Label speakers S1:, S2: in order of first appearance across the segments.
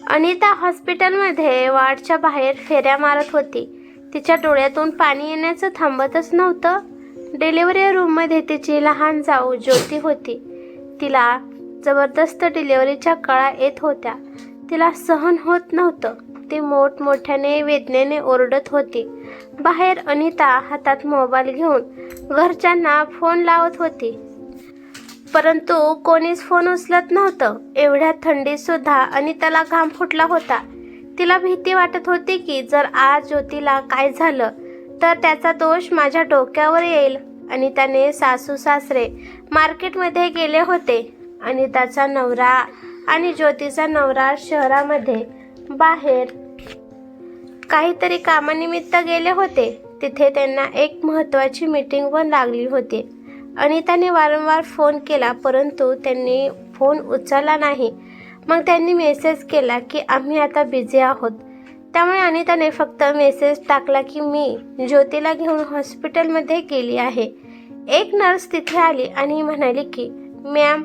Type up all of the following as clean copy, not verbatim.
S1: अनिता हॉस्पिटलमध्ये वॉर्डच्या बाहेर फेऱ्या मारत होती. तिच्या डोळ्यातून पाणी येण्याचं थांबतच नव्हतं. डिलिव्हरी रूममध्ये तिची लहान जाऊ ज्योती होती. तिला जबरदस्त डिलिव्हरीच्या कळा येत होत्या. तिला सहन होत नव्हतं. ती मोठमोठ्याने वेदनेने ओरडत होती. बाहेर अनिता हातात मोबाईल घेऊन घरच्यांना फोन लावत होती, परंतु कोणीच फोन उचलत नव्हतं. एवढ्या थंडीत सुद्धा अनिताला घाम फुटला होता. तिला भीती वाटत होती की जर आज ज्योतीला काय झालं तर त्याचा दोष माझ्या डोक्यावर येईल. अनिताने सासू सासरे मार्केटमध्ये गेले होते. अनिताचा नवरा आणि ज्योतीचा नवरा शहरामध्ये बाहेर काहीतरी कामानिमित्त गेले होते. तिथे त्यांना एक महत्त्वाची मीटिंग पण लागली होती. अनिताने वारंवार फोन केला, परंतु त्यांनी फोन उचलला नाही. मग त्यांनी मेसेज केला की आम्ही आता बिझी आहोत. त्यामुळे अनिताने फक्त मेसेज टाकला की मी ज्योतीला घेऊन हॉस्पिटलमध्ये गेली आहे. एक नर्स तिथे आली आणि म्हणाली की मॅम,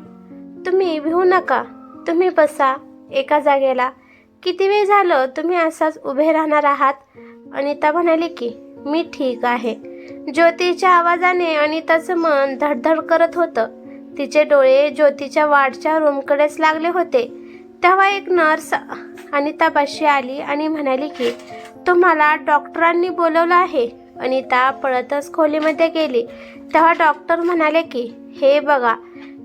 S1: तुम्ही भिवू नका, तुम्ही बसा एका जागेला. किती वेळ झालं तुम्ही असाच उभे राहणार आहात? अनिता म्हणाली की मी ठीक आहे. ज्योतीच्या आवाजाने अनिताचं मन धडधड करत होतं. तिचे डोळे ज्योतीच्या वार्डच्या रूमकडेच लागले होते. तेव्हा एक नर्स अनितापाशी आली आणि म्हणाली की तुम्हाला डॉक्टरांनी बोलवलं आहे. अनिता पळतच खोलीमध्ये गेली. तेव्हा डॉक्टर म्हणाले की हे बघा,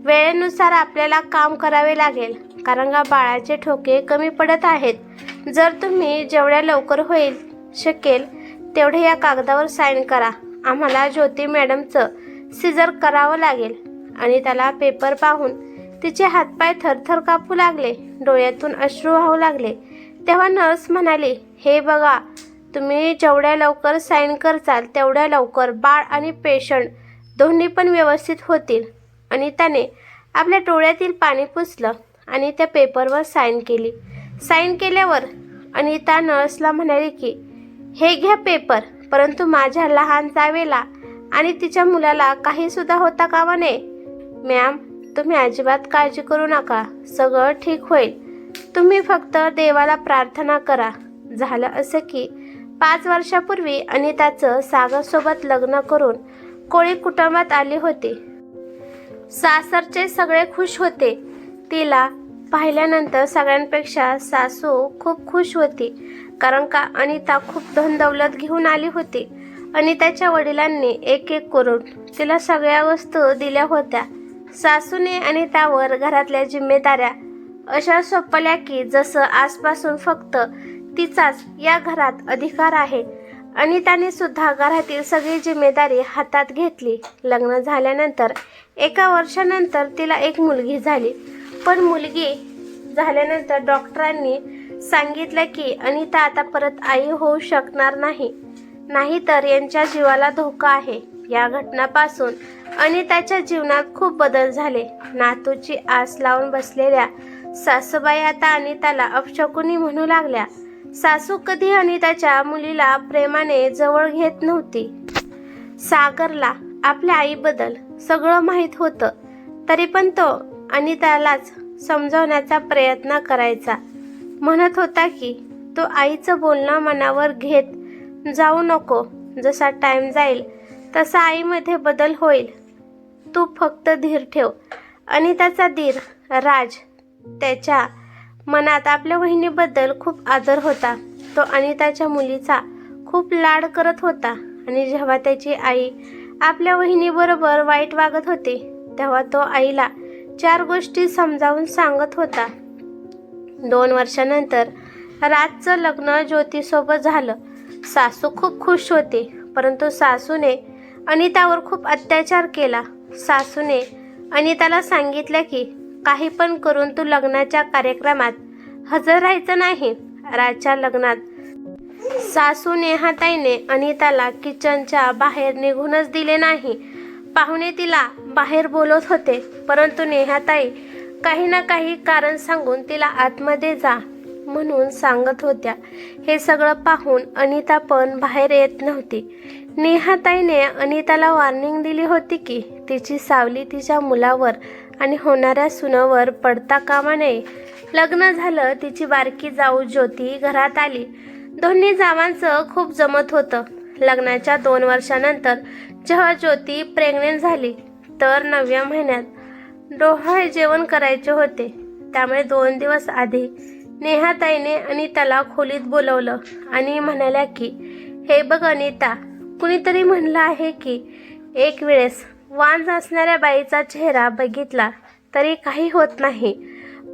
S1: वेळेनुसार आपल्याला काम करावे लागेल, कारण का बाळाचे ठोके कमी पडत आहेत. जर तुम्ही जेवढ्या लवकर होईल शकेल तेवढे या कागदावर साईन करा. आम्हाला ज्योती मॅडमचं सिजर करावं लागेल. आणि त्याला पेपर पाहून तिचे हातपाय थरथर कापू लागले. डोळ्यातून अश्रू वाहू लागले. तेव्हा नर्स म्हणाली, हे बघा, तुम्ही जेवढ्या लवकर साईन करचाल तेवढ्या लवकर बाळ आणि पेशंट दोन्ही पण व्यवस्थित होतील. अनिताने आपल्या डोळ्यातील पाणी पुसलं आणि त्या पेपरवर साईन केली. साईन केल्यावर अनिता नर्सला म्हणाली की हे घ्या पेपर, परंतु माझ्या लहान जावेला आणि तिच्या मुलाला काहीसुद्धा होता कामा नये. मॅम, तुम्ही अजिबात काळजी करू नका, सगळं ठीक होईल. तुम्ही फक्त देवाला प्रार्थना करा. झालं असं की 5 वर्षापूर्वी अनिताचं सागरसोबत लग्न करून कोळी कुटुंबात आली होती. सासरचे सगळे खुश होते. तिला पाहिल्यानंतर सगळ्यांपेक्षा सासू खूप खुश होती, कारण का अनिता खूप धनदौलत घेऊन आली होती. अनिताच्या वडिलांनी एक एक करून तिला सगळ्या वस्तू दिल्या होत्या. सासूने अनितावर घरातल्या जिम्मेदाऱ्या अशा सोपवल्या की जसं आजपासून फक्त तिचाच या घरात अधिकार आहे. अनिताने सुद्धा घरातील सगळी जिम्मेदारी हातात घेतली. लग्न झाल्यानंतर 1 वर्षानंतर तिला एक मुलगी झाली. पण मुलगी झाल्यानंतर डॉक्टरांनी सांगितलं की अनिता आता परत आई होऊ शकणार नाही, नाहीतर यांच्या जीवाला धोका आहे. या घटनापासून अनिताच्या जीवनात खूप बदल झाले. नातूची आस लावून बसलेल्या सासूबाई आता अनिताला अपशकुनी म्हणू लागल्या. सासू कधी अनिताच्या मुलीला प्रेमाने जवळ घेत नव्हती. सागरला आपल्या आईबद्दल सगळं माहीत होतं, तरी पण तो अनितालाच समजावण्याचा प्रयत्न करायचा. म्हणत होता की तो आईचं बोलणं मनावर घेत जाऊ नको. जसा टाईम जाईल तसा आईमध्ये बदल होईल. तू फक्त धीर ठेव. अनिताचा दीर राज, त्याच्या मनात आपल्या वहिनीबद्दल खूप आदर होता. तो अनिताच्या मुलीचा खूप लाड करत होता आणि जेव्हा त्याची आई आपल्या वहिनीबरोबर वाईट वागत होती तेव्हा तो आईला 4 गोष्टी समजावून सांगत होता. 2 वर्षानंतर राजचं लग्न ज्योतीसोबत झालं. सासू खूप खुश होती, परंतु सासूने अनितावर खूप अत्याचार केला. सासूने अनिताला सांगितलं की काही पण करून तू लग्नाच्या कार्यक्रमात हजर राहायचं नाही. राजच्या लग्नात सासू नेहाताईने अनिताला किचनच्या बाहेर निघूनच दिले नाही. पाहुणे तिला बाहेर बोलत होते, परंतु नेहाताई काही ना काही कारण सांगून तिला आतमध्ये जा म्हणून सांगत होत्या. हे सगळं पाहून अनिता पण बाहेर येत नव्हती. नेहाताईने अनिताला वॉर्निंग दिली होती की तिची सावली तिच्या मुलावर आणि होणाऱ्या सुनावर पडता कामा नये. लग्न झालं. तिची बारकी जाऊ ज्योती घरात आली. दोन्ही जावांचं खूप जमत होतं. लग्नाच्या 2 वर्षानंतर जेव्हा ज्योती प्रेग्नेंट झाली तर 9व्या महिन्यात डोहाळे जेवण करायचे होते. त्यामुळे 2 दिवस आधी नेहाताईने अनिताला खोलीत बोलवलं आणि म्हणाल्या की, हे बघ अनिता, कुणीतरी म्हणलं आहे की एक वेळेस वांज असणाऱ्या बाईचा चेहरा बघितला तरी काही होत नाही,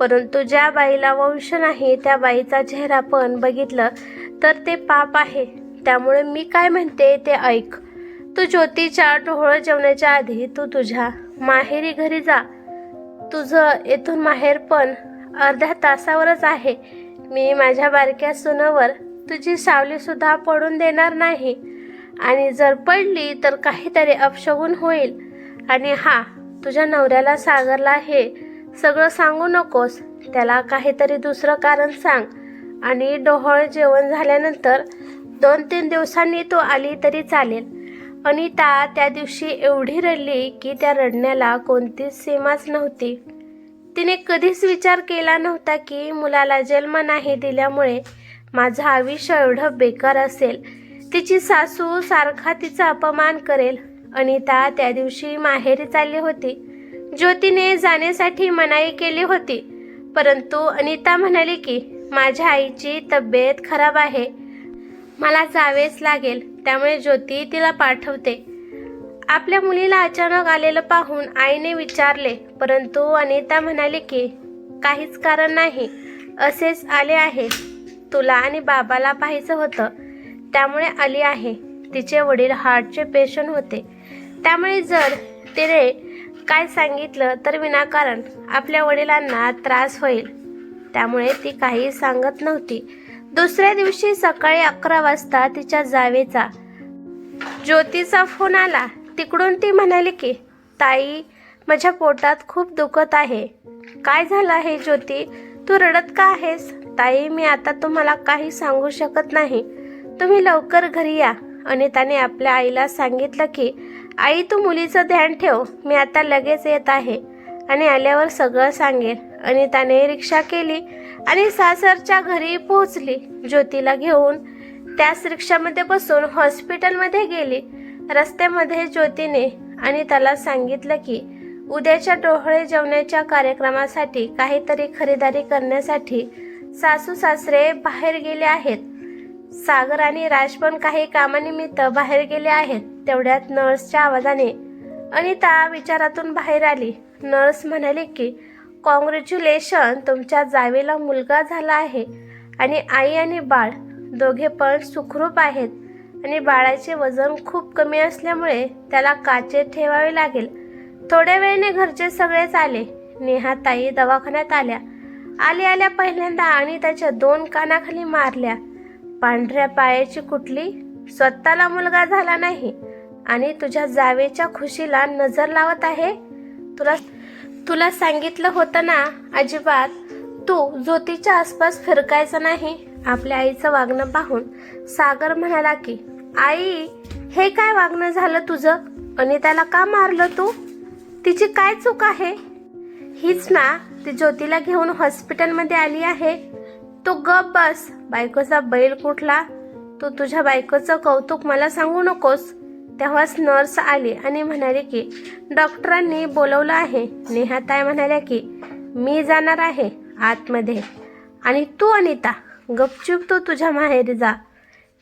S1: परंतु ज्या बाईला वंश नाही त्या बाईचा चेहरा पण बघितलं तर ते पाप आहे. त्यामुळे मी काय म्हणते ते ऐक. तू ज्योतीच्या डोहाळे जेवणाच्या आधी तू तुझ्या माहेरी घरी जा. तुझं येथून माहेर पण अर्ध्या तासावरच आहे. मी माझ्या बारक्या सुनावर तुझी सावलीसुद्धा पडून देणार नाही, आणि जर पडली तर काहीतरी अपशगुन होईल. आणि तुझ्या नवऱ्याला सागरला हे सगळं सांगू नकोस. त्याला काहीतरी दुसरं कारण सांग. आणि डोहाळे जेवण झाल्यानंतर 2-3 दिवसांनी तू आली तरी चालेल. अनिता त्या दिवशी एवढी रडली की त्या रडण्याला कोणतीच सीमाच नव्हती. तिने कधीच विचार केला नव्हता की मुलाला जन्म नाही दिल्यामुळे माझं आयुष्य एवढं बेकार असेल. तिची सासू सारखा तिचा अपमान करेल. अनिता त्या दिवशी माहेरी चालली होती. ज्योतीने जाण्यासाठी मनाई केली होती, परंतु अनिता म्हणाली की माझ्या आईची तब्येत खराब आहे, मला जावेच लागेल, त्यामुळे ज्योती तिला पाठवते. आपल्या मुलीला अचानक आलेलं पाहून आईने विचारले, परंतु अनिता म्हणाली की काहीच कारण नाही, असेच आले आहे. तुला आणि बाबाला पाहायचं होतं त्यामुळे आली आहे. तिचे वडील हार्टचे पेशंट होते, त्यामुळे जर तिने काय सांगितलं तर विनाकारण आपल्या वडिलांना त्रास होईल, त्यामुळे ती काही सांगत नव्हती. दुसऱ्या दिवशी सकाळी 11 वाजता तिच्या जावेचा ज्योतीचा फोन आला. तिकडून ती म्हणाली की ताई, माझ्या पोटात खूप दुखत आहे. काय झालं आहे ज्योती, तू रडत का आहेस? ताई, मी आता तुम्हाला काही सांगू शकत नाही, तुम्ही लवकर घरी या. अनिताने आपल्या आईला सांगितलं की आई, तू मुलीचं ध्यान ठेव, मी आता लगेच येत आहे आणि आल्यावर सगळं सांगेल. अनिताने रिक्षा केली आणि सासरच्या घरी पोहोचली. ज्योतीला घेऊन त्याच रिक्षामध्ये बसून हॉस्पिटलमध्ये गेली. रस्त्यामध्ये ज्योतीने अनिताला सांगितलं की उद्याच्या डोहाळे जेवणाच्या कार्यक्रमासाठी काहीतरी खरेदी करण्यासाठी सासू सासरे बाहेर गेले आहेत. सागर आणि राज पण काही कामानिमित्त बाहेर गेले आहेत. तेवढ्यात नर्सच्या आवाजाने अनिता विचारातून बाहेर आली. नर्स म्हणाली की कॉंग्रॅच्युलेशन, तुमच्या जावेला मुलगा झाला आहे आणि आई आणि बाळ दोघे पण सुखरूप आहेत आणि बाळाचे वजन खूप कमी असल्यामुळे त्याला काचेत ठेवावे लागेल. थोड्या वेळाने घरचे सगळेच आले. नेहाताई दवाखान्यात आल्या. आल्या पहिल्यांदा अनिताच्या 2 कानाखाली मारल्या. पांढऱ्या पायाची कुठली, स्वतःला मुलगा झाला नाही आणि तुझ्या जावेच्या खुशीला नजर लावत आहे. तुला सांगितलं होतं ना, अजिबात तू ज्योतीच्या आसपास फिरकायचं नाही. आपल्या आईचं वागणं पाहून सागर म्हणाला की आई, हे काय वागणं झालं तुझं? अनिताला का मारलं तू? तिची काय चूक आहे? हीच ना ती ज्योतीला घेऊन हॉस्पिटलमध्ये आली आहे. तू गप बस. बायकोचा बैल कुठला? तू तुझ्या बायकोचं कौतुक मला सांगू नकोस. तेव्हाच नर्स आली आणि म्हणाली की डॉक्टरांनी बोलवलं आहे. नेहाताई म्हणाल्या की मी जाणार आहे आतमध्ये आणि तू अनिता गपचूप तू तुझ्या माहेरी जा.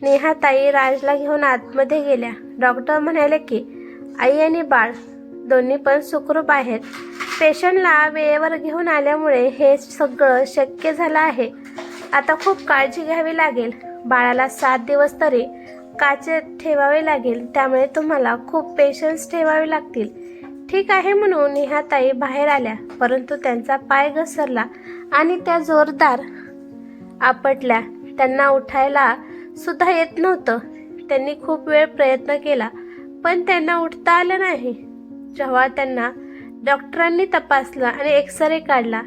S1: नेहाताई राजला घेऊन आतमध्ये गेल्या. डॉक्टर म्हणाले की आई आणि बाळ दोन्ही पण सुखरूप आहेत. पेशंटला वेळेवर घेऊन आल्यामुळे हे सगळं शक्य झालं आहे. आता खूप काळजी घ्यावी लागेल. बाळाला 7 दिवस तरी काचेत ठेवावे लागेल, त्यामुळे तुम्हाला खूप पेशन्स ठेवावे लागतील. ठीक आहे म्हणून नेहाताई बाहेर आल्या, परंतु त्यांचा पाय घसरला आणि त्या जोरदार आपटल्या. त्यांना उठायला सुद्धा येत नव्हतं. त्यांनी खूप वेळ प्रयत्न केला पण त्यांना उठता आलं नाही. जेव्हा त्यांना डॉक्टरांनी तपासलं आणि एक्सरे काढला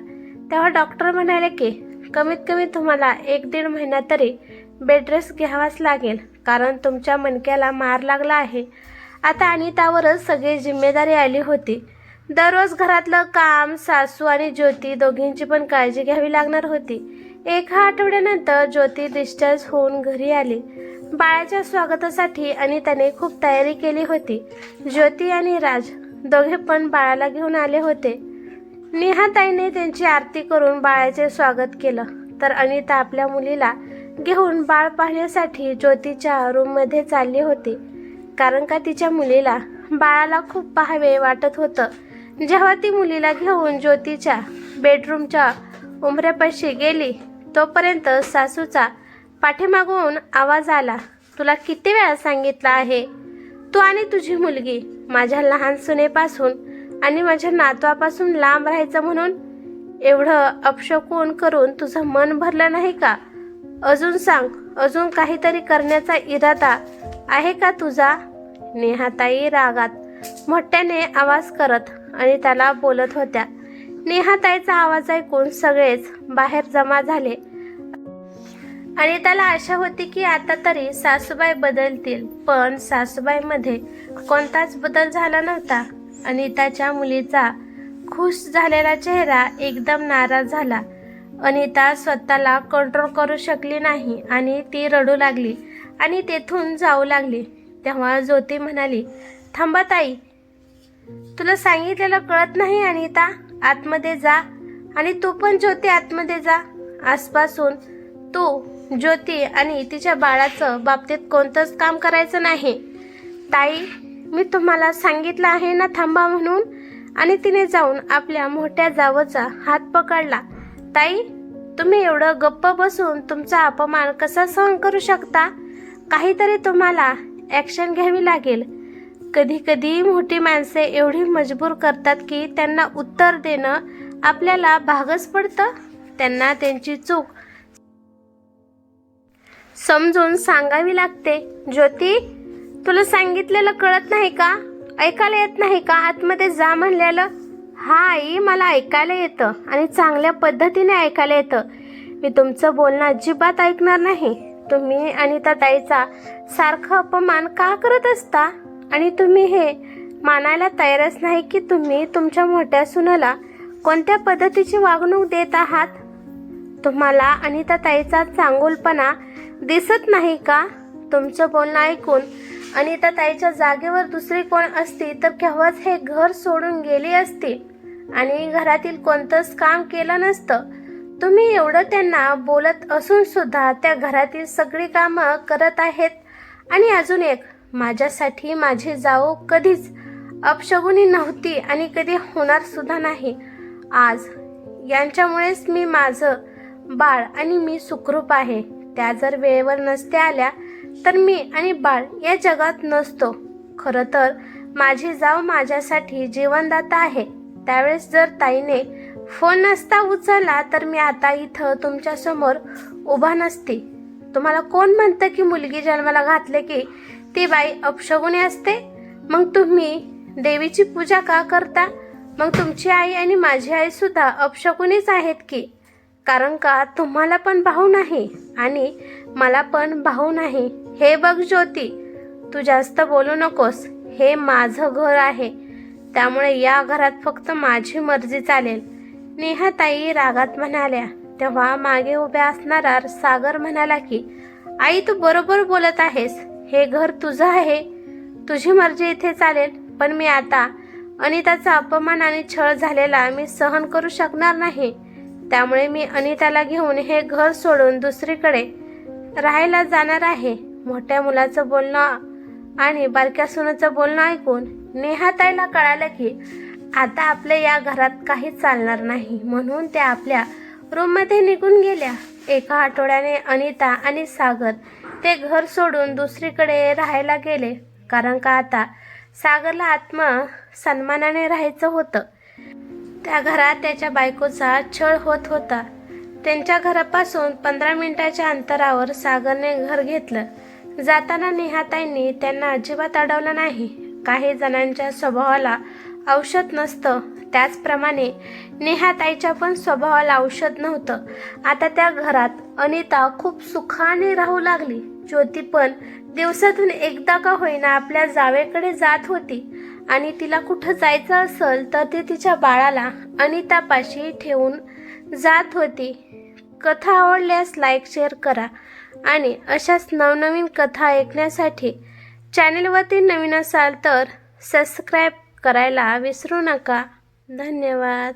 S1: तेव्हा डॉक्टर म्हणाले की कमीत कमी तुम्हाला 1-1.5 महिना तरी बेड रेस्ट घ्यावाच लागेल, कारण तुमच्या मणक्याला मार लागला आहे. आता अनितावरच सगळी जिम्मेदारी आली होती. दररोज घरातलं काम सासू आणि ज्योती दोघींची पण काळजी घ्यावी लागणार होती. एका आठवड्यानंतर ज्योती डिस्चार्ज होऊन घरी आली. बाळाच्या स्वागतासाठी अनिताने खूप तयारी केली होती. ज्योती आणि राज दोघे पण बाळाला घेऊन आले होते. नेहाताईने त्यांची आरती करून बाळाचे स्वागत केलं, तर अनिता आपल्या मुलीला घेऊन बाळ पाहण्यासाठी ज्योतीच्या रूममध्ये चालली होती. कारण का तिच्या मुलीला बाळाला खूप पाहावे वाटत होतं. जेव्हा ती मुलीला घेऊन ज्योतीच्या बेडरूमच्या उंबऱ्यापाशी गेली तोपर्यंत सासूचा पाठीमागून आवाज आला, तुला किती वेळा सांगितलं आहे, तू आणि तुझी मुलगी माझ्या लहान सुनेपासून आणि माझ्या नातवापासून लांब राहायचं म्हणून. एवढं अपशकुन करून तुझं मन भरलं नाही का? अजून सांग, अजून काहीतरी करण्याचा इरादा आहे का तुझा? नेहाताई रागात मोठ्याने आवाज करत आणि त्याला बोलत होत्या. नेहाताईचा आवाज ऐकून सगळेच बाहेर जमा झाले आणि त्याला आशा होती की आता तरी सासूबाई बदलतील, पण सासूबाईमध्ये कोणताच बदल झाला नव्हता. अनिताच्या मुलीचा खुश झालेला चेहरा एकदम नाराज झाला. अनिता स्वतःला कंट्रोल करू शकली नाही आणि ती रडू लागली आणि तेथून जाऊ लागली. तेव्हा ज्योती म्हणाली, थांबा ताई, तुला सांगितलेलं कळत नाही अनिता, आतमध्ये जा. आणि तू पण ज्योती आतमध्ये जा. आजपासून तू ज्योती आणि तिच्या बाळाचं बाबतीत कोणतंच काम करायचं नाही. ताई, मी तुम्हाला सांगितलं आहे ना थांबा म्हणून. आणि तिने जाऊन आपल्या मोठ्या जावचा हात पकडला. ताई, तुम्ही एवढं गप्प बसून तुमचा अपमान कसा सहन करू शकता? काहीतरी तुम्हाला ॲक्शन घ्यावी लागेल. कधी कधी मोठी माणसे एवढी मजबूर करतात की त्यांना उत्तर देणं आपल्याला भागच पडतं. त्यांना त्यांची चूक समजून सांगावी लागते. ज्योती, तुला सांगितलेलं कळत नाही का? ऐकायला येत नाही का? आतमध्ये जा म्हणलेलं. हा आई, मला ऐकायला येतं आणि चांगल्या पद्धतीने ऐकायला येतं. मी तुमचं बोलणं अजिबात ऐकणार नाही. तुम्ही अनिता ताईचा सारखं अपमान का करत असता? आणि तुम्ही हे मानायला तयारच नाही की तुम्ही तुमच्या मोठ्या सुनेला कोणत्या पद्धतीची वागणूक देत आहात. तुम्हाला अनिता ताईचा चांगुलपणा दिसत नाही का? तुमचं बोलणं ऐकून अनिता ताईच्या जागेवर दुसरी कोण असती तर केव्हाच हे घर सोडून गेली असती आणि घरातील कोणतंच काम केलं नसतं. तुम्ही एवढं त्यांना बोलत असून सुद्धा त्या घरातील सगळी कामं करत आहेत. आणि अजून एक, माझ्यासाठी माझी जाऊ कधीच अपशगुनी नव्हती आणि कधी होणार सुद्धा नाही. आज यांच्यामुळेच मी, माझं बाळ आणि मी सुखरूप आहे. त्या जर वेळेवर नसते आल्या तर मी आणि बाळ या जगात नसतो. खरं तर माझी जाऊ माझ्यासाठी जीवनदाता आहे. त्यावेळेस जर ताईने फोन नसता उचलला तर मी आता इथं तुमच्यासमोर उभा नसते. तुम्हाला कोण म्हणतं की मुलगी जन्माला घातले की ती बाई अपशगुनी असते? मग तुम्ही देवीची पूजा का करता? मग तुमची आई आणि माझी आई सुद्धा अपशकुनीच आहेत की. कारण का तुम्हाला पण भाऊ नाही आणि मला पण भाऊ नाही. हे बघ ज्योती, तू जास्त बोलू नकोस. हे माझं घर आहे, त्यामुळे या घरात फक्त माझी मर्जी चालेल. नेहाताई रागात म्हणाल्या. तेव्हा मागे उभ्या असणारा सागर म्हणाला की, आई, तू बरोबर बोलत आहेस. हे घर तुझं आहे, तुझी मर्जी इथे चालेल. पण मी आता अनिताचा अपमान आणि छळ झालेला मी सहन करू शकणार नाही. त्यामुळे मी अनिताला घेऊन हे घर सोडून दुसरीकडे राहायला जाणार आहे. मोठ्या मुलाचं बोलणं आणि बारक्या सुनेचं बोलणं ऐकून नेहाताईला कळालं की आता आपल्या या घरात काही चालणार नाही. म्हणून त्या आपल्या रूममध्ये निघून गेल्या. एका आठवड्याने अनिता आणि सागर ते घर सोडून दुसरीकडे राहायला गेले. कारण का आता सागरला आत्मसन्मानाने राहायचं होतं. त्या घरात त्याच्या बायकोचा छळ होत होता. त्यांच्या घरापासून 15 मिनिटाच्या अंतरावर सागरने घर घेतलं. जाताना नेहाताईंनी त्यांना अजिबात अडवलं नाही. काही जणांच्या स्वभावाला औषध नसतं, त्याचप्रमाणे नेहाताईच्या पण स्वभावाला औषध नव्हतं. आता त्या घरात अनिता खूप सुखाने राहू लागली. ज्योती पण दिवसातून एकदा का होईना आपल्या जावेकडे जात होती आणि तिला कुठं जायचं असेल तर ती तिच्या बाळाला अनितापाशी ठेवून जात होती. कथा आवडल्यास लाईक शेअर करा आणि अशाच नवनवीन कथा ऐकण्यासाठी चॅनेलवरती नवीन असाल तर सबस्क्राईब करायला विसरू नका. धन्यवाद.